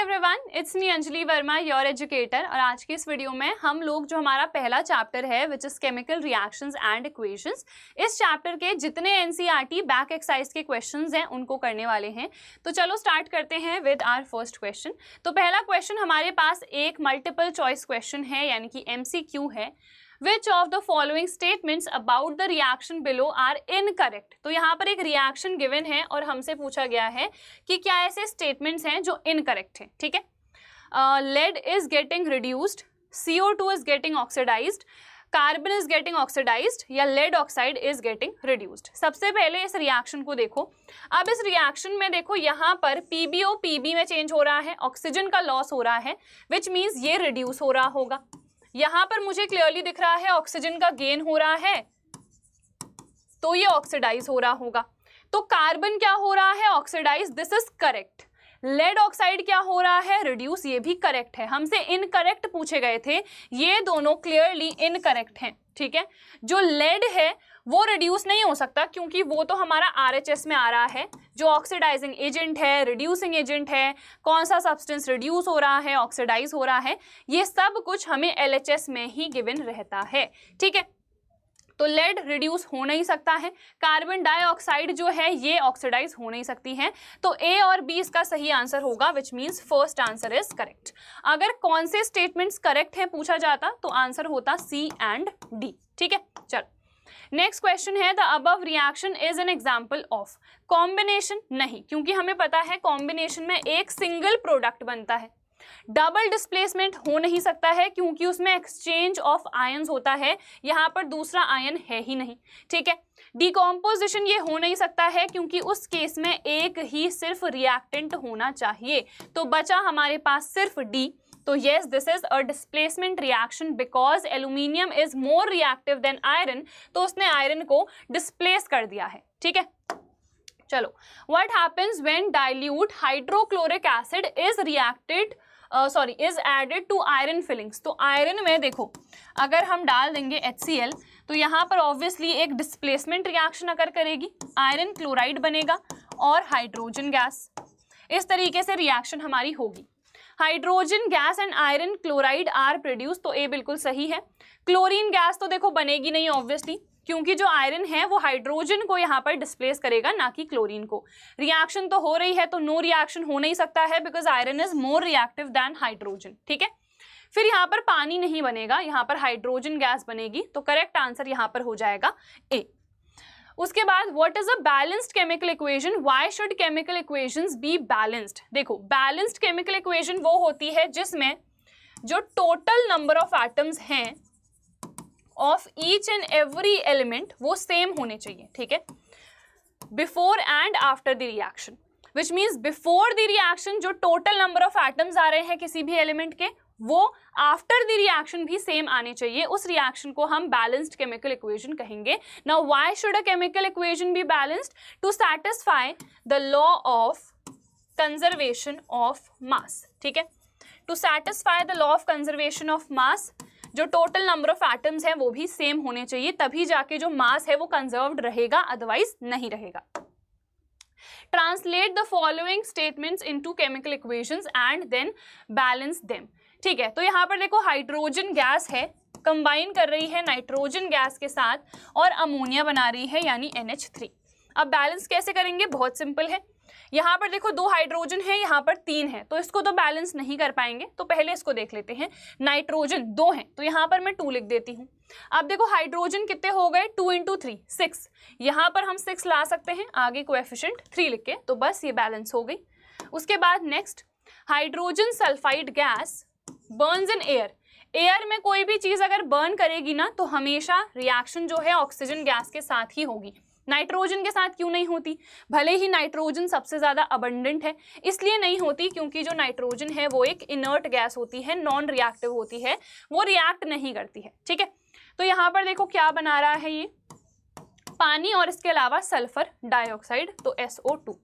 Everyone, it's me Anjali Verma, your educator. और आज की इस वीडियो में हम लोग जो हमारा पहला चैप्टर है which is chemical reactions and equations, इस चैप्टर के जितने एनसीईआरटी बैक एक्सरसाइज के क्वेश्चंस हैं उनको करने वाले हैं। तो चलो स्टार्ट करते हैं विद आवर फर्स्ट क्वेश्चन। तो पहला क्वेश्चन हमारे पास एक मल्टीपल चॉइस क्वेश्चन है, यानी कि एमसीक्यू है। Which of the following statements about the reaction below are incorrect? तो यहाँ पर एक रिएक्शन गिवन है और हमसे पूछा गया है कि क्या ऐसे स्टेटमेंट्स हैं जो इनकरेक्ट हैं। ठीक है, lead is getting reduced, CO2 is getting oxidized, carbon is getting oxidized या lead oxide is getting reduced. सबसे पहले इस रिएक्शन को देखो। अब इस रिएक्शन में देखो यहाँ पर PbO Pb में चेंज हो रहा है, ऑक्सीजन का लॉस हो रहा है, विच मीन्स ये रिड्यूस हो रहा होगा। यहाँ पर मुझे क्लियरली दिख रहा है ऑक्सीजन का गेन हो रहा है, तो ये ऑक्सीडाइज हो रहा होगा। तो कार्बन क्या हो रहा है? Oxidize, this is correct. Lead oxide क्या हो रहा है? रिड्यूस, ये भी करेक्ट है। हमसे इनकरेक्ट पूछे गए थे, ये दोनों क्लियरली इनकरेक्ट हैं। ठीक है, जो लेड है वो रिड्यूस नहीं हो सकता क्योंकि वो तो हमारा RHS में आ रहा है, जो ऑक्सीडाइजिंग एजेंट है, रिड्यूसिंग एजेंट है। कौन सा सब्सटेंस रिड्यूस हो रहा है, ऑक्सीडाइज हो रहा है, ये सब कुछ हमें LHS में ही गिवन रहता है। ठीक है, तो लेड रिड्यूस हो नहीं सकता है। कार्बन डाइऑक्साइड जो है ये ऑक्सीडाइज हो नहीं सकती है। तो A और B इसका सही आंसर होगा, which means first answer is correct. अगर कौन से स्टेटमेंट्स करेक्ट हैं पूछा जाता तो आंसर होता C एंड D। ठीक है, चलो नेक्स्ट क्वेश्चन है, the above reaction is an example of. Combination नहीं, क्योंकि हमें पता है कॉम्बिनेशन में एक सिंगल प्रोडक्ट बनता है। डबल डिस्प्लेसमेंट हो नहीं सकता है क्योंकि उसमें एक्सचेंज ऑफ आयंस होता है, यहाँ पर दूसरा आयन है ही नहीं। ठीक है, डिकॉम्पोजिशन ये हो नहीं सकता है क्योंकि उस केस में एक ही सिर्फ रिएक्टेंट होना चाहिए। तो बचा हमारे पास सिर्फ D। तो yes, this is a displacement reaction because aluminium is more reactive than iron। तो उसने आयरन को डिस्प्लेस कर दिया है। ठीक है, चलो what happens when dilute hydrochloric acid is is added to iron fillings। तो आयरन में देखो अगर हम डाल देंगे HCl तो यहाँ पर ऑब्वियसली एक डिस्प्लेसमेंट रिएक्शन अगर करेगी, आयरन क्लोराइड बनेगा और हाइड्रोजन गैस। इस तरीके से रिएक्शन हमारी होगी। Hydrogen gas and iron chloride are produce, तो ए बिल्कुल सही है। क्लोरीन गैस तो देखो बनेगी नहीं ऑब्वियसली, क्योंकि जो आयरन है वो हाइड्रोजन को यहाँ पर डिस्प्लेस करेगा, ना कि क्लोरीन को। रिएक्शन तो हो रही है तो नो रिएक्शन हो नहीं सकता है because iron is more reactive than hydrogen. ठीक है, फिर यहाँ पर पानी नहीं बनेगा, यहाँ पर हाइड्रोजन गैस बनेगी। तो करेक्ट आंसर यहाँ पर हो जाएगा ए। उसके बाद what is a balanced chemical equation, why should chemical equations be balanced. देखो बैलेंस्ड केमिकल इक्वेशन वो होती है जिसमें जो टोटल नंबर ऑफ एटम्स हैं of each and every element वो सेम होने चाहिए। ठीक है, before and after the reaction, which means before the reaction जो टोटल नंबर ऑफ एटम्स आ रहे हैं किसी भी एलिमेंट के, वो आफ्टर द रिएक्शन भी सेम आने चाहिए। उस रिएक्शन को हम बैलेंस्ड केमिकल इक्वेशन कहेंगे। Now why should a chemical equation be balanced? To satisfy the law of conservation of mass. ठीक है, to satisfy the law of conservation of mass, जो टोटल नंबर ऑफ एटम्स हैं वो भी same होने चाहिए, तभी जाके जो मास है वो कंजर्व्ड रहेगा, अदरवाइज नहीं रहेगा। Translate the following statements into chemical equations and then balance them. ठीक है, तो यहाँ पर देखो हाइड्रोजन गैस है, कंबाइन कर रही है नाइट्रोजन गैस के साथ और अमोनिया बना रही है यानी NH3। अब बैलेंस कैसे करेंगे? बहुत सिंपल है। यहाँ पर देखो 2 हाइड्रोजन है, यहाँ पर 3 है, तो इसको तो बैलेंस नहीं कर पाएंगे। तो पहले इसको देख लेते हैं। नाइट्रोजन 2 है तो यहाँ पर मैं 2 लिख देती हूँ। अब देखो हाइड्रोजन कितने हो गए? 2 × 3 6। यहाँ पर हम 6 ला सकते हैं आगे कोएफिशिएंट 3 लिख के, तो बस ये बैलेंस हो गई। उसके बाद next, hydrogen sulphide gas Burns in air. Air में कोई भी चीज अगर बर्न करेगी ना तो हमेशा रिएक्शन जो है ऑक्सीजन गैस के साथ ही होगी, नाइट्रोजन के साथ क्यों नहीं होती? भले ही नाइट्रोजन सबसे ज्यादा अबंडेंट है, इसलिए नहीं होती क्योंकि जो नाइट्रोजन है वो एक इनर्ट गैस होती है, नॉन रिएक्टिव होती है, वो रिएक्ट नहीं करती है। ठीक है, तो यहाँ पर देखो क्या बना रहा है, ये पानी और इसके अलावा सल्फर डाइऑक्साइड, तो SO2।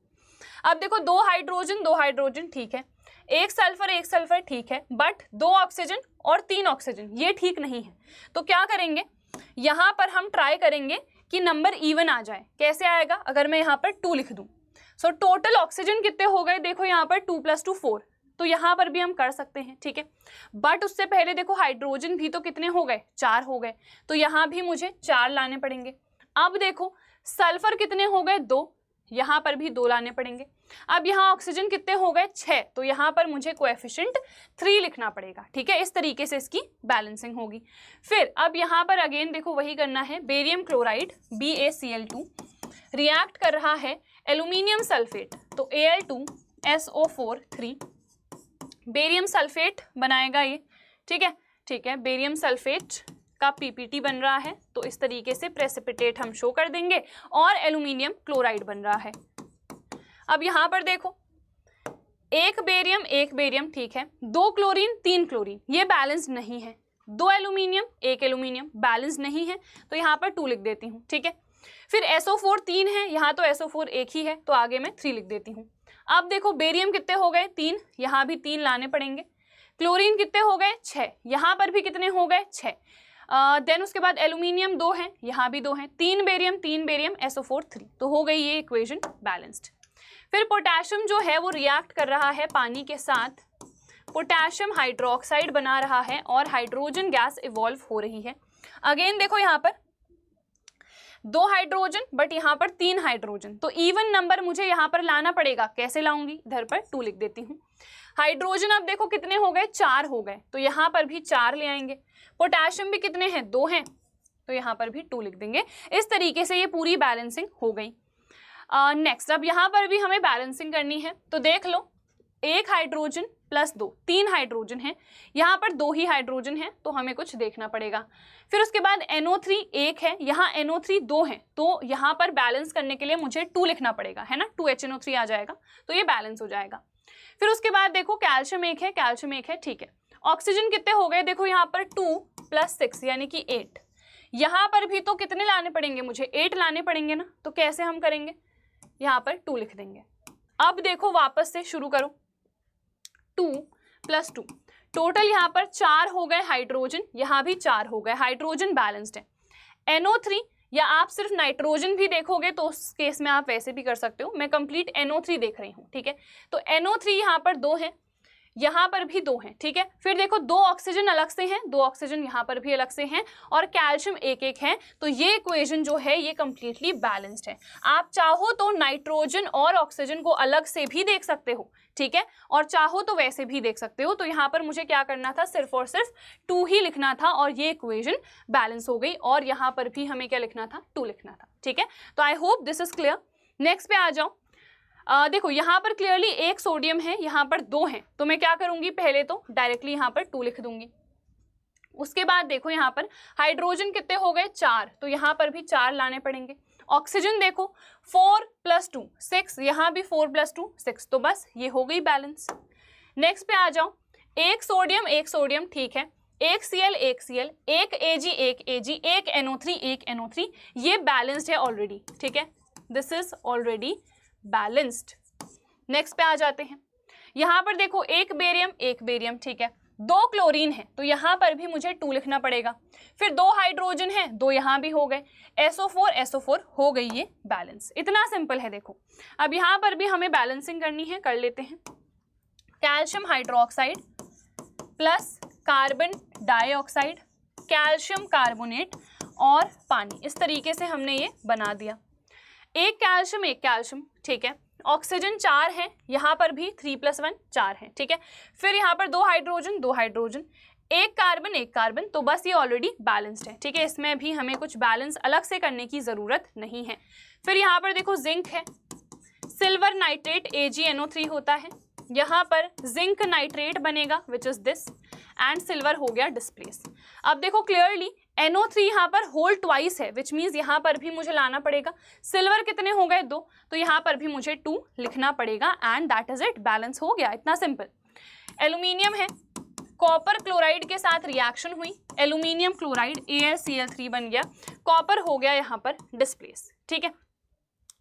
अब देखो 2 हाइड्रोजन ठीक है, एक सल्फर ठीक है, बट 2 ऑक्सीजन और 3 ऑक्सीजन ये ठीक नहीं है। तो क्या करेंगे, यहाँ पर हम ट्राई करेंगे कि नंबर इवन आ जाए। कैसे आएगा? अगर मैं यहाँ पर 2 लिख दूं, सो टोटल ऑक्सीजन कितने हो गए? देखो यहाँ पर 2 + 2 4, तो यहाँ पर भी हम कर सकते हैं, ठीक है। बट उससे पहले देखो हाइड्रोजन भी तो कितने हो गए, 4 हो गए, तो यहाँ भी मुझे 4 लाने पड़ेंगे। अब देखो सल्फर कितने हो गए, 2, यहाँ पर भी 2 लाने पड़ेंगे। अब यहाँ ऑक्सीजन कितने हो गए, 6, तो यहाँ पर मुझे कोएफिशिएंट 3 लिखना पड़ेगा, ठीक है। इस तरीके से इसकी बैलेंसिंग होगी। फिर अब यहाँ पर अगेन देखो वही करना है, बेरियम क्लोराइड BaCl2 रिएक्ट कर रहा है एल्यूमिनियम सल्फेट, तो Al2SO4 बेरियम सल्फेट बनाएगा ये, ठीक है, ठीक है। बेरियम सल्फेट का PPT बन रहा है, तो इस तरीके से प्रेसिपिटेट हम शो कर देंगे और एल्यूमिनियम क्लोराइड बन रहा है। अब यहाँ पर देखो एक बेरियम, ठीक है, 2 क्लोरीन 3 क्लोरीन, ये बैलेंस नहीं है। 2 एल्यूमिनियम 1 एल्यूमिनियम बैलेंस नहीं है, तो यहाँ पर 2 लिख देती हूँ, ठीक है। फिर SO4 3 है, यहाँ तो SO4 1 ही है, तो आगे मैं 3 लिख देती हूँ। अब देखो बेरियम कितने हो गए, 3, यहाँ भी 3 लाने पड़ेंगे। क्लोरीन कितने हो गए, 6, यहाँ पर भी कितने हो गए, 6। देन उसके बाद एल्यूमिनियम 2 है, यहाँ भी 2 है, 3 बेरियम SO4 3, तो हो गई ये इक्वेशन बैलेंस्ड। फिर पोटेशियम जो है वो रिएक्ट कर रहा है पानी के साथ, पोटेशियम हाइड्रोक्साइड बना रहा है और हाइड्रोजन गैस इवॉल्व हो रही है। अगेन देखो यहाँ पर 2 हाइड्रोजन बट यहाँ पर 3 हाइड्रोजन, तो इवन नंबर मुझे यहाँ पर लाना पड़ेगा। कैसे लाऊंगी, इधर पर 2 लिख देती हूँ। हाइड्रोजन अब देखो कितने हो गए, 4 हो गए, तो यहाँ पर भी 4 ले आएंगे। पोटेशियम भी कितने हैं, 2 हैं, तो यहाँ पर भी 2 लिख देंगे। इस तरीके से ये पूरी बैलेंसिंग हो गई। नेक्स्ट अब यहाँ पर भी हमें बैलेंसिंग करनी है, तो देख लो 1 हाइड्रोजन प्लस 2, 3 हाइड्रोजन है, यहाँ पर 2 ही हाइड्रोजन है, तो हमें कुछ देखना पड़ेगा। फिर उसके बाद NO3 1 है, यहाँ NO3 2 है, तो यहाँ पर बैलेंस करने के लिए मुझे 2 लिखना पड़ेगा, है ना, 2HNO3 आ जाएगा, तो ये बैलेंस हो जाएगा। फिर उसके बाद देखो कैल्शियम 1 है, ठीक है। ऑक्सीजन कितने हो गए, देखो यहाँ पर 2 + 6 यानी कि 8, यहाँ पर भी तो कितने लाने पड़ेंगे, मुझे 8 लाने पड़ेंगे ना, तो कैसे हम करेंगे, यहाँ पर 2 लिख देंगे। अब देखो वापस से शुरू करो, 2 + 2, टोटल यहाँ पर 4 हो गए हाइड्रोजन, यहाँ भी 4 हो गए, हाइड्रोजन बैलेंस्ड है। NO3 या आप सिर्फ नाइट्रोजन भी देखोगे तो उस केस में आप वैसे भी कर सकते हो, मैं कंप्लीट NO3 देख रही हूँ, ठीक है। तो NO3 यहाँ पर 2 है, यहाँ पर भी 2 हैं, ठीक है। फिर देखो 2 ऑक्सीजन अलग से हैं, 2 ऑक्सीजन यहाँ पर भी अलग से हैं और कैल्शियम 1 है, तो ये इक्वेशन जो है ये कंप्लीटली बैलेंस्ड है। आप चाहो तो नाइट्रोजन और ऑक्सीजन को अलग से भी देख सकते हो, ठीक है, और चाहो तो वैसे भी देख सकते हो। तो यहाँ पर मुझे क्या करना था, सिर्फ और सिर्फ 2 ही लिखना था और ये इक्वेशन बैलेंस हो गई, और यहाँ पर भी हमें क्या लिखना था, 2 लिखना था, ठीक है। तो I hope this is clear. Next पे आ जाओ। देखो यहाँ पर क्लियरली 1 सोडियम है, यहाँ पर 2 हैं, तो मैं क्या करूँगी, पहले तो डायरेक्टली यहाँ पर 2 लिख दूंगी। उसके बाद देखो यहाँ पर हाइड्रोजन कितने हो गए, 4, तो यहाँ पर भी 4 लाने पड़ेंगे। ऑक्सीजन देखो 4 + 2 6, यहाँ भी 4 + 2 6, तो बस ये हो गई बैलेंस। नेक्स्ट पे आ जाओ, 1 सोडियम, ठीक है, 1 Cl 1 Ag 1 NO3 ये बैलेंस्ड है ऑलरेडी, ठीक है, this is already balanced. Next पे आ जाते हैं, यहाँ पर देखो 1 बेरियम, ठीक है, 2 क्लोरीन है, तो यहाँ पर भी मुझे 2 लिखना पड़ेगा। फिर 2 हाइड्रोजन है, 2 यहाँ भी हो गए, SO4 हो गई ये बैलेंस। इतना सिंपल है। देखो अब यहाँ पर भी हमें बैलेंसिंग करनी है, कर लेते हैं। Calcium hydroxide plus carbon dioxide, calcium carbonate और पानी, इस तरीके से हमने ये बना दिया। 1 कैल्शियम, ठीक है। ऑक्सीजन 4 है, यहाँ पर भी 3 + 1 4 है, ठीक है। फिर यहाँ पर 2 हाइड्रोजन, 1 कार्बन, तो बस ये ऑलरेडी बैलेंस्ड है, ठीक है। इसमें भी हमें कुछ बैलेंस अलग से करने की ज़रूरत नहीं है। फिर यहाँ पर देखो जिंक है, सिल्वर नाइट्रेट AgNO3 होता है, यहाँ पर जिंक नाइट्रेट बनेगा which is this, and silver हो गया डिस्प्लेस। अब देखो क्लियरली NO3 यहाँ पर होल ट्वाइस है, विच मीन्स यहाँ पर भी मुझे लाना पड़ेगा। सिल्वर कितने हो गए, 2, तो यहाँ पर भी मुझे 2 लिखना पड़ेगा, and that is it, balance हो गया, इतना सिंपल। एल्यूमिनियम है, कॉपर क्लोराइड के साथ रिएक्शन हुई, एल्यूमिनियम क्लोराइड AlCl3 बन गया, कॉपर हो गया यहाँ पर डिस्प्लेस, ठीक है।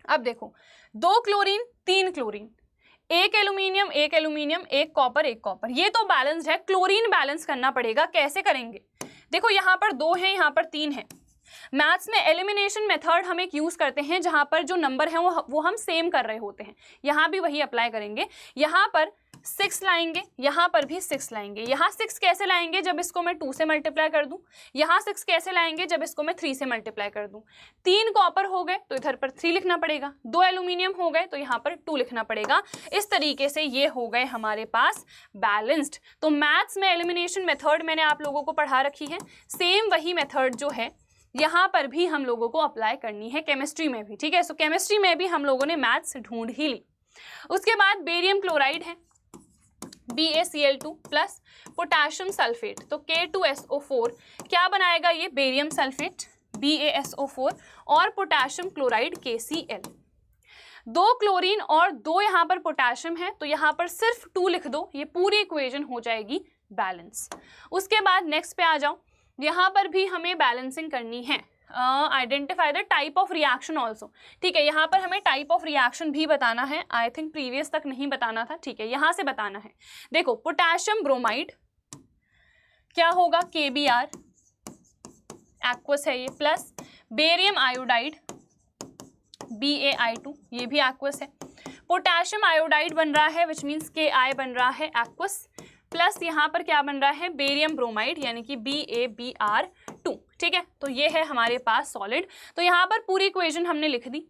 अब देखो 2 क्लोरीन 3 क्लोरीन, 1 एल्यूमिनियम 1 कॉपर, ये तो बैलेंस्ड है। क्लोरीन बैलेंस करना पड़ेगा, कैसे करेंगे, देखो यहाँ पर 2 है, यहाँ पर 3 है। मैथ्स में एलिमिनेशन मेथड हम एक यूज करते हैं जहाँ पर जो नंबर है वो हम सेम कर रहे होते हैं, यहाँ भी वही अप्लाई करेंगे। यहाँ पर 6 लाएंगे, यहाँ पर भी 6 लाएंगे। यहाँ 6 कैसे लाएंगे, जब इसको मैं 2 से मल्टीप्लाई कर दूं। यहाँ 6 कैसे लाएंगे, जब इसको मैं 3 से मल्टीप्लाई कर दूं। 3 कॉपर हो गए तो इधर पर 3 लिखना पड़ेगा, 2 एल्यूमिनियम हो गए तो यहाँ पर 2 लिखना पड़ेगा। इस तरीके से ये हो गए हमारे पास बैलेंस्ड। तो मैथ्स में एलिमिनेशन मेथड मैंने आप लोगों को पढ़ा रखी है, सेम वही मेथड जो है यहाँ पर भी हम लोगों को अप्लाई करनी है, केमिस्ट्री में भी, ठीक है। सो केमिस्ट्री में भी हम लोगों ने मैथ्स ढूंढ ही ली। उसके बाद बेरियम क्लोराइड है, BaCl2 प्लस पोटेशियम सल्फेट, तो K2SO4 क्या बनाएगा, ये बेरियम सल्फेट BaSO4 और पोटेशियम क्लोराइड KCl। 2 क्लोरीन और 2 यहाँ पर पोटेशियम है, तो यहाँ पर सिर्फ 2 लिख दो, ये पूरी इक्वेशन हो जाएगी बैलेंस। उसके बाद नेक्स्ट पे आ जाओ, यहाँ पर भी हमें बैलेंसिंग करनी है। Identify the type of reaction also, ठीक है। यहाँ पर हमें टाइप ऑफ रिएक्शन भी बताना है, आई थिंक प्रीवियस तक नहीं बताना था, ठीक है, यहाँ से बताना है। देखो पोटेशियम ब्रोमाइड क्या होगा, KBr, एक्वस है ये, प्लस बेरियम आयोडाइड BaI2, ये भी एक्वस है। पोटेशियम आयोडाइड बन रहा है विच मीन्स Ki बन रहा है एक्वस, प्लस यहाँ पर क्या बन रहा है, बेरियम ब्रोमाइड यानी कि BaBr2, ठीक है। तो ये है हमारे पास सॉलिड। तो यहाँ पर पूरी इक्वेशन हमने लिख दी।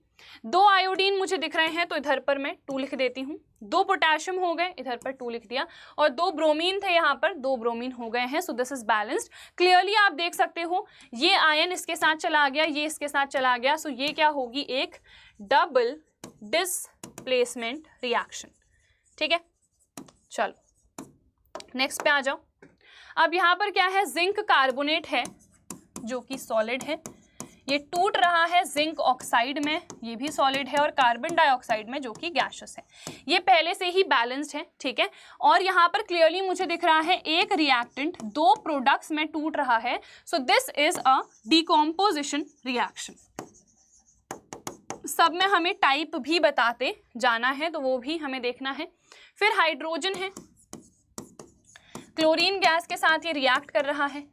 2 आयोडीन मुझे दिख रहे हैं तो इधर पर मैं 2 लिख देती हूँ। 2 पोटेशियम हो गए, इधर पर 2 लिख दिया, और 2 ब्रोमीन थे, यहाँ पर 2 ब्रोमीन हो गए हैं। So this is balanced. Clearly आप देख सकते हो ये आयन इसके साथ चला गया, ये इसके साथ चला गया। सो ये क्या होगी, एक डबल डिस्प्लेसमेंट रिएक्शन, ठीक है। चलो नेक्स्ट पे आ जाओ। अब यहाँ पर क्या है, जिंक कार्बोनेट है जो कि सॉलिड है, ये टूट रहा है जिंक ऑक्साइड में, ये भी सॉलिड है, और कार्बन डाइऑक्साइड में जो कि गैसियस है। ये पहले से ही बैलेंस्ड है, ठीक है। और यहाँ पर क्लियरली मुझे दिख रहा है एक रिएक्टेंट 2 प्रोडक्ट्स में टूट रहा है। So this is a decomposition reaction. सब में हमें टाइप भी बताते जाना है, तो वो भी हमें देखना है। फिर हाइड्रोजन है, क्लोरीन गैस के साथ ये रिएक्ट कर रहा है,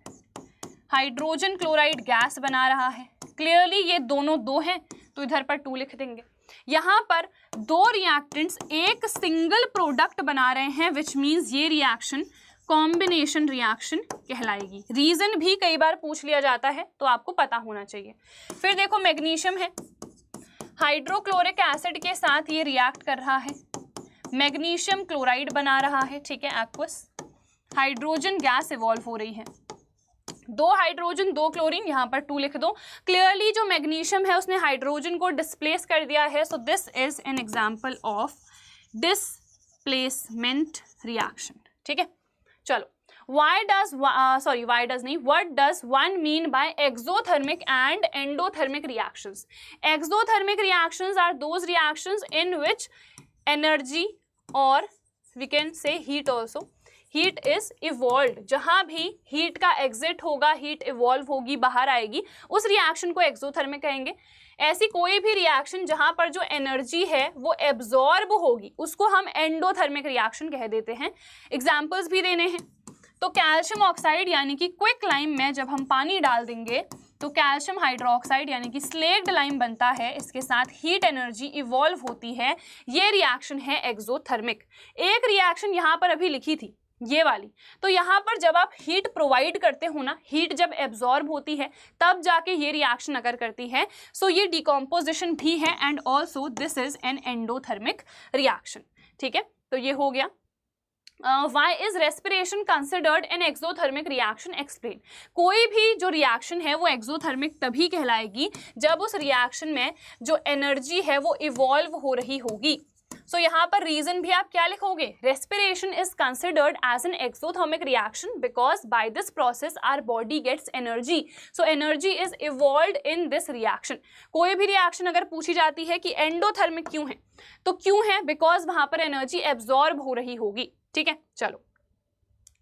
हाइड्रोजन क्लोराइड गैस बना रहा है। क्लियरली ये दोनों 2 हैं तो इधर पर 2 लिख देंगे। यहाँ पर 2 रिएक्टेंट्स एक सिंगल प्रोडक्ट बना रहे हैं विच मीन्स ये रिएक्शन कॉम्बिनेशन रिएक्शन कहलाएगी। रीजन भी कई बार पूछ लिया जाता है तो आपको पता होना चाहिए। फिर देखो मैग्नीशियम है, हाइड्रोक्लोरिक एसिड के साथ ये रिएक्ट कर रहा है, मैग्नीशियम क्लोराइड बना रहा है, ठीक है, एक्वस। हाइड्रोजन गैस इवॉल्व हो रही है, 2 हाइड्रोजन 2 क्लोरीन, यहाँ पर 2 लिख दो। क्लियरली जो मैग्नीशियम है उसने हाइड्रोजन को डिस्प्लेस कर दिया है। So this is an example of displacement reaction, ठीक है। चलो what does one mean by exothermic and endothermic reactions? Exothermic reactions are those reactions in which energy, or we can say heat also, heat is evolve. जहां भी heat का exit होगा, heat evolve होगी, बाहर आएगी, उस रिएक्शन को exothermic कहेंगे। ऐसी कोई भी रिएक्शन जहां पर जो एनर्जी है वो एब्जॉर्ब होगी उसको हम एंडोथर्मिक रिएक्शन कह देते हैं। एग्जाम्पल्स भी देने हैं। तो कैल्शियम ऑक्साइड यानी कि क्विक लाइम में जब हम पानी डाल देंगे तो कैल्शियम हाइड्रोक्साइड यानी कि स्लेक्ड लाइम बनता है, इसके साथ हीट एनर्जी इवॉल्व होती है, ये रिएक्शन है एक्सोथर्मिक। एक रिएक्शन यहाँ पर अभी लिखी थी ये वाली, तो यहाँ पर जब आप हीट प्रोवाइड करते हो ना, हीट जब एब्जॉर्ब होती है तब जाके ये रिएक्शन अगर करती है। सो ये डिकम्पोजिशन भी है and also this is an endothermic reaction, ठीक है। तो ये हो गया। Why is respiration considered an exothermic reaction? Explain. कोई भी जो रिएक्शन है वो एक्सोथर्मिक तभी कहलाएगी जब उस रिएक्शन में जो एनर्जी है वो इवॉल्व हो रही होगी। सो यहाँ पर रीजन भी आप क्या लिखोगे, respiration is considered as an exothermic reaction because by this process our body gets energy. So energy is evolved in this reaction. कोई भी रिएक्शन अगर पूछी जाती है कि एंडोथर्मिक क्यों है, तो क्यों है, बिकॉज वहां पर एनर्जी एब्जॉर्ब हो रही होगी, ठीक है। चलो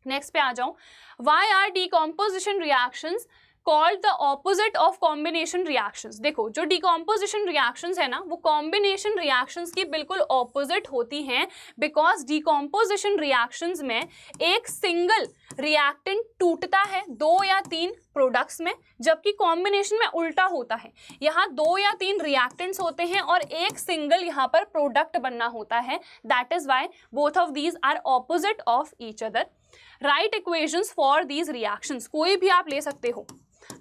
नेक्स्ट पे आ जाऊं। Why are decomposition reactions called the opposite of combination reactions? देखो जो डिकम्पोजिशन रिएक्शंस है ना वो कॉम्बिनेशन रिएक्शंस की बिल्कुल ऑपोजिट होती हैं, बिकॉज डिकम्पोजिशन रिएक्शंस में एक सिंगल रिएक्टेंट टूटता है, 2 या 3 प्रोडक्ट्स में, जबकि कॉम्बिनेशन में उल्टा होता है। यहाँ 2 या 3 रिएक्टेंट्स होते हैं और एक सिंगल यहाँ पर प्रोडक्ट बनना होता है। That is why both of these are opposite of each other. Write equations for these reactions, कोई भी आप ले सकते हो।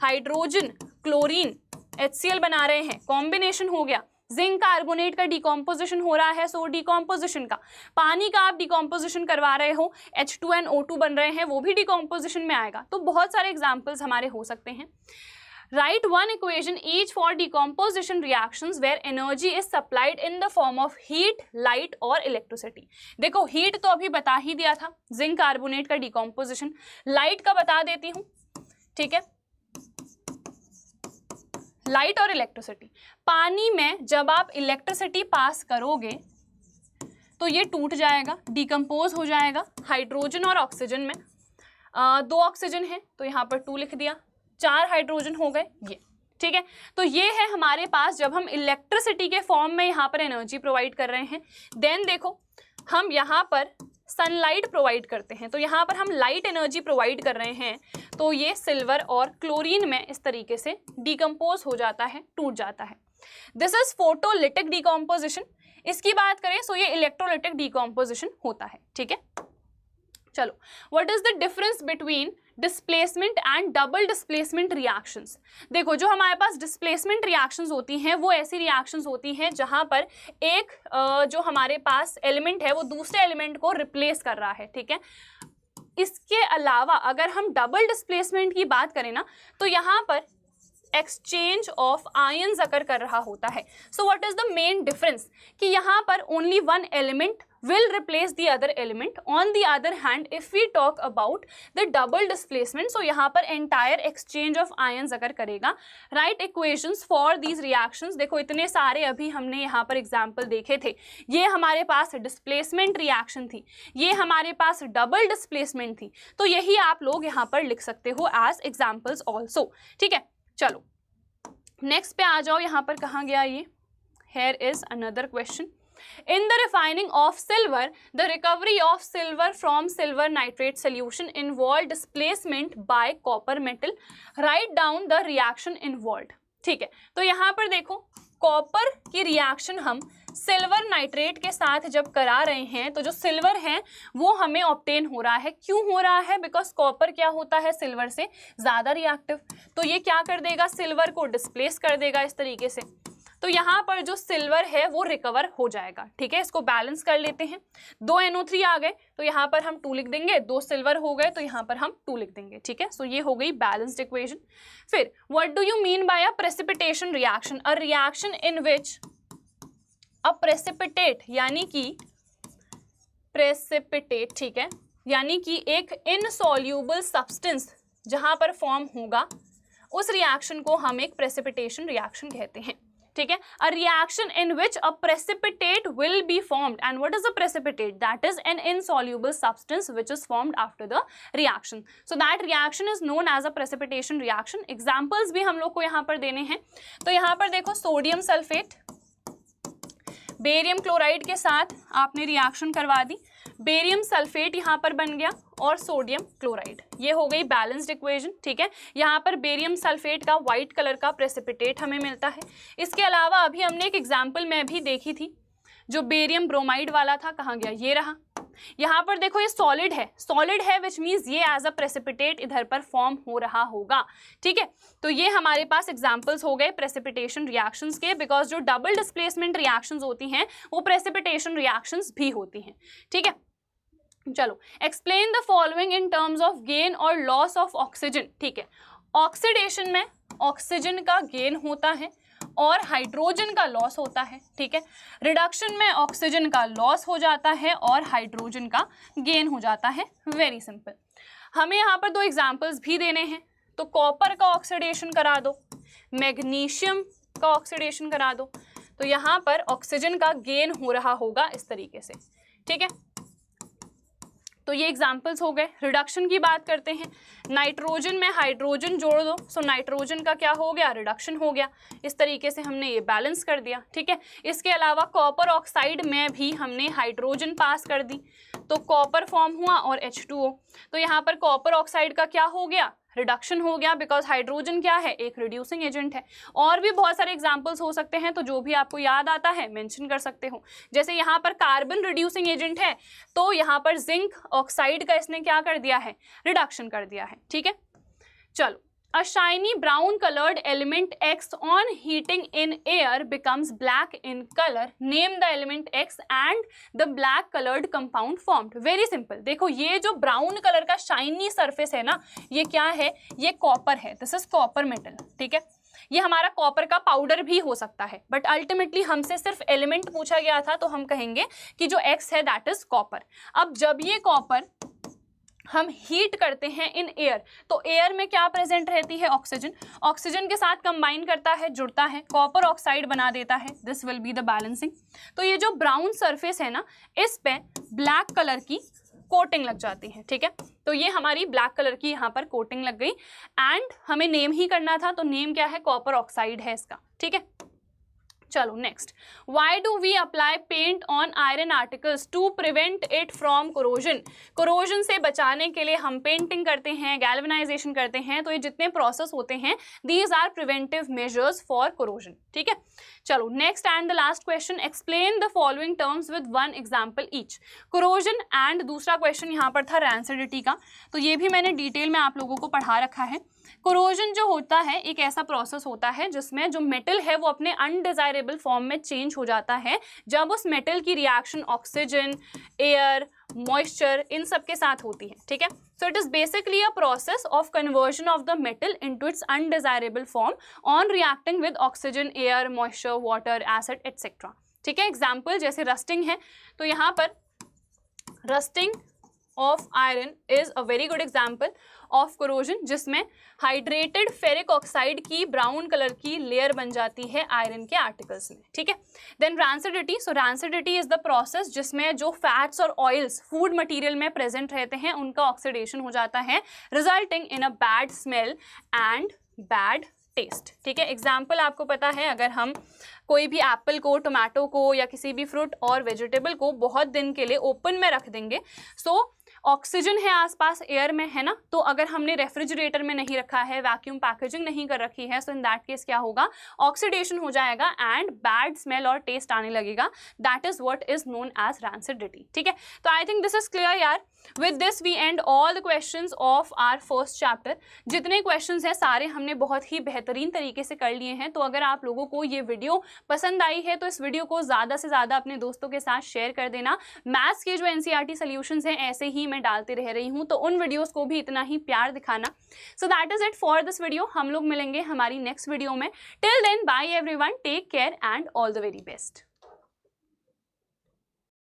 हाइड्रोजन क्लोरीन HCl बना रहे हैं, कॉम्बिनेशन हो गया। जिंक कार्बोनेट का डिकम्पोजिशन हो रहा है, सो डिकम्पोजिशन का। पानी का आप डिकम्पोजिशन करवा रहे हो, H2NO2 बन रहे हैं, वो भी डिकम्पोजिशन में आएगा। तो बहुत सारे एग्जाम्पल्स हमारे हो सकते हैं। Write one equation each for decomposition reactions where energy is supplied in the form of heat, light और electricity। देखो हीट तो अभी बता ही दिया था, जिंक कार्बोनेट का डिकम्पोजिशन। लाइट का बता देती हूँ, ठीक है, लाइट और इलेक्ट्रिसिटी। पानी में जब आप इलेक्ट्रिसिटी पास करोगे तो ये टूट जाएगा, डिकम्पोज हो जाएगा। हाइड्रोजन और ऑक्सीजन में 2 ऑक्सीजन है तो यहाँ पर 2 लिख दिया, 4 हाइड्रोजन हो गए ये, ठीक है। तो ये है हमारे पास जब हम इलेक्ट्रिसिटी के फॉर्म में यहाँ पर एनर्जी प्रोवाइड कर रहे हैं। देन देखो हम यहाँ पर सनलाइट प्रोवाइड करते हैं, तो यहाँ पर हम लाइट एनर्जी प्रोवाइड कर रहे हैं, तो ये सिल्वर और क्लोरीन में इस तरीके से डिकम्पोज हो जाता है, टूट जाता है। This is photolytic decomposition. इसकी बात करें सो ये इलेक्ट्रोलिटिक डिकम्पोजिशन होता है, ठीक है। चलो, what is the difference between displacement and double displacement reactions. देखो जो हमारे पास डिस्प्लेसमेंट रिएक्शंस होती हैं वो ऐसी रिएक्शंस होती हैं जहां पर एक जो हमारे पास एलिमेंट है वो दूसरे एलिमेंट को रिप्लेस कर रहा है, ठीक है। इसके अलावा अगर हम डबल डिस्प्लेसमेंट की बात करें ना तो यहाँ पर एक्सचेंज ऑफ आयन्स अकर कर रहा होता है। So what is the main difference कि यहाँ पर only one element will replace the other element. On the other hand, if we talk about the double displacement, so यहाँ पर entire exchange of ions अगर करेगा। Write equations for these reactions। देखो इतने सारे अभी हमने यहाँ पर example देखे थे। ये हमारे पास displacement reaction थी, ये हमारे पास double displacement थी, तो यही आप लोग यहाँ पर लिख सकते हो as examples also, ठीक है। चलो next पे आ जाओ, यहाँ पर कहाँ गया ये? Here is another question. In the refining of silver, the recovery of silver from silver nitrate solution involved displacement by copper metal. Write down the reaction involved। ठीक है, तो यहाँ पर देखो कॉपर की रिएक्शन हम सिल्वर नाइट्रेट के साथ जब करा रहे हैं तो जो सिल्वर है वो हमें ऑब्टेन हो रहा है। क्यों हो रहा है? बिकॉज कॉपर क्या होता है सिल्वर से ज़्यादा रिएक्टिव, तो ये क्या कर देगा, सिल्वर को डिस्प्लेस कर देगा इस तरीके से। तो यहाँ पर जो सिल्वर है वो रिकवर हो जाएगा, ठीक है। इसको बैलेंस कर लेते हैं, 2 NO3 आ गए तो यहाँ पर हम 2 लिख देंगे, 2 सिल्वर हो गए तो यहाँ पर हम 2 लिख देंगे, ठीक है। सो ये हो गई बैलेंस्ड इक्वेशन। फिर what do you mean by a precipitation reaction? A reaction in which a precipitate यानी कि प्रेसिपिटेट, ठीक है, यानी कि एक इनसॉल्यूबल सब्सटेंस जहाँ पर फॉर्म होगा उस रिएक्शन को हम एक प्रेसिपिटेशन रिएक्शन कहते हैं, ठीक है। A reaction in which a precipitate will be formed, and what is a precipitate? That is an insoluble substance which is formed after the reaction, so that reaction is known as a precipitation reaction. Examples भी हम लोग को यहाँ पर देने हैं, तो यहाँ पर देखो सोडियम सल्फेट बेरियम क्लोराइड के साथ आपने रिएक्शन करवा दी, बेरियम सल्फेट यहाँ पर बन गया और सोडियम क्लोराइड, ये हो गई बैलेंस्ड इक्वेशन, ठीक है। यहाँ पर बेरियम सल्फेट का वाइट कलर का प्रेसिपिटेट हमें मिलता है। इसके अलावा अभी हमने एक एग्जाम्पल में भी देखी थी जो बेरियम ब्रोमाइड वाला था, कहाँ गया, ये रहा। यहाँ पर देखो ये सॉलिड है विच मीन्स ये एज अ प्रेसिपिटेट इधर पर फॉर्म हो रहा होगा, ठीक है। तो ये हमारे पास एग्जांपल्स हो गए प्रेसिपिटेशन रिएक्शंस के, बिकॉज जो डबल डिस्प्लेसमेंट रिएक्शंस होती हैं वो प्रेसिपिटेशन रिएक्शंस भी होती हैं, ठीक है। चलो explain the following in terms of gain और लॉस ऑफ ऑक्सीजन, ठीक है। ऑक्सीडेशन में ऑक्सीजन का गेन होता है और हाइड्रोजन का लॉस होता है, ठीक है। रिडक्शन में ऑक्सीजन का लॉस हो जाता है और हाइड्रोजन का गेन हो जाता है। Very simple. हमें यहाँ पर 2 एग्जांपल्स भी देने हैं, तो कॉपर का ऑक्सीडेशन करा दो, मैग्नीशियम का ऑक्सीडेशन करा दो, तो यहाँ पर ऑक्सीजन का गेन हो रहा होगा इस तरीके से, ठीक है। तो ये एग्जाम्पल्स हो गए। रिडक्शन की बात करते हैं, नाइट्रोजन में हाइड्रोजन जोड़ दो, सो नाइट्रोजन का क्या हो गया, रिडक्शन हो गया। इस तरीके से हमने ये बैलेंस कर दिया, ठीक है। इसके अलावा कॉपर ऑक्साइड में भी हमने हाइड्रोजन पास कर दी तो कॉपर फॉर्म हुआ और H2O, तो यहाँ पर कॉपर ऑक्साइड का क्या हो गया, रिडक्शन हो गया, बिकॉज हाइड्रोजन क्या है, एक रिड्यूसिंग एजेंट है। और भी बहुत सारे एग्जांपल्स हो सकते हैं, तो जो भी आपको याद आता है मेंशन कर सकते हो। जैसे यहाँ पर कार्बन रिड्यूसिंग एजेंट है, तो यहाँ पर जिंक ऑक्साइड का इसने क्या कर दिया है, रिडक्शन कर दिया है। ठीक है, चलो, a shiny brown colored element X on heating in air becomes black in color. Name the element X and the black colored compound formed. Very simple. देखो ये जो ब्राउन कलर का शाइनी सरफेस है ना, ये क्या है, ये कॉपर है। This is copper metal. ठीक है, ये हमारा कॉपर का पाउडर भी हो सकता है, बट अल्टीमेटली हमसे सिर्फ एलिमेंट पूछा गया था, तो हम कहेंगे कि जो X है दैट इज कॉपर। अब जब ये कॉपर हम हीट करते हैं इन एयर, तो एयर में क्या प्रेजेंट रहती है, ऑक्सीजन। ऑक्सीजन के साथ कंबाइन करता है, जुड़ता है, कॉपर ऑक्साइड बना देता है। This will be the balancing. तो ये जो ब्राउन सरफेस है ना, इस पे ब्लैक कलर की कोटिंग लग जाती है। ठीक है, तो ये हमारी ब्लैक कलर की यहाँ पर कोटिंग लग गई, एंड हमें नेम ही करना था, तो नेम क्या है, कॉपर ऑक्साइड है इसका। ठीक है, चलो next, why do we apply paint on iron articles to prevent it from corrosion. Corrosion से बचाने के लिए हम पेंटिंग करते हैं, गैल्वेनाइजेशन करते हैं, तो ये जितने प्रोसेस होते हैं, these are preventive measures for corrosion. ठीक है, चलो next and the last question, explain the following terms with one example each. Corrosion and दूसरा क्वेश्चन यहाँ पर था रैंसिडिटी का, तो ये भी मैंने डिटेल में आप लोगों को पढ़ा रखा है। कोरोजन जो होता है एक ऐसा प्रोसेस होता है जिसमें जो मेटल है वो अपने अनडिजायरेबल फॉर्म में चेंज हो जाता है जब उस मेटल की reaction oxygen, air, moisture in सब के साथ होती है। ठीक है, so it is basically a process of conversion of the metal into its undesirable form on reacting with oxygen, air, moisture, water, acid etcetera. ठीक है, एग्जाम्पल जैसे रस्टिंग है, तो यहाँ पर rusting of iron is a very good example of corrosion, जिसमें hydrated ferric oxide की brown colour की लेयर बन जाती है आयरन के आर्टिकल्स में। ठीक है, then rancidity, so rancidity is the process जिसमें जो फैट्स और ऑयल्स फूड मटेरियल में प्रेजेंट रहते हैं उनका ऑक्सीडेशन हो जाता है, resulting in a bad smell and bad taste. ठीक है, एग्जाम्पल आपको पता है, अगर हम कोई भी एप्पल को, टोमेटो को या किसी भी फ्रूट और वेजिटेबल को बहुत दिन के लिए ओपन में रख देंगे, सो ऑक्सीजन है आसपास एयर में, है ना, तो अगर हमने रेफ्रिजरेटर में नहीं रखा है, वैक्यूम पैकेजिंग नहीं कर रखी है, सो इन दैट केस क्या होगा, ऑक्सीडेशन हो जाएगा एंड बैड स्मेल और टेस्ट आने लगेगा। That is what is known as rancidity. ठीक है, तो I think this is clear यार। With this we end all the questions of our first chapter. जितने क्वेश्चंस हैं सारे हमने बहुत ही बेहतरीन तरीके से कर लिए हैं। तो अगर आप लोगों को ये वीडियो पसंद आई है तो इस वीडियो को ज़्यादा से ज़्यादा अपने दोस्तों के साथ शेयर कर देना। मैथ्स के जो एनसीईआरटी सॉल्यूशंस हैं ऐसे ही मैं डालते रह रही हूँ, तो उन वीडियोस को भी इतना ही प्यार दिखाना। So that is it for this video. हम लोग मिलेंगे हमारी नेक्स्ट वीडियो में। Till then bye everyone, take care and all the very best.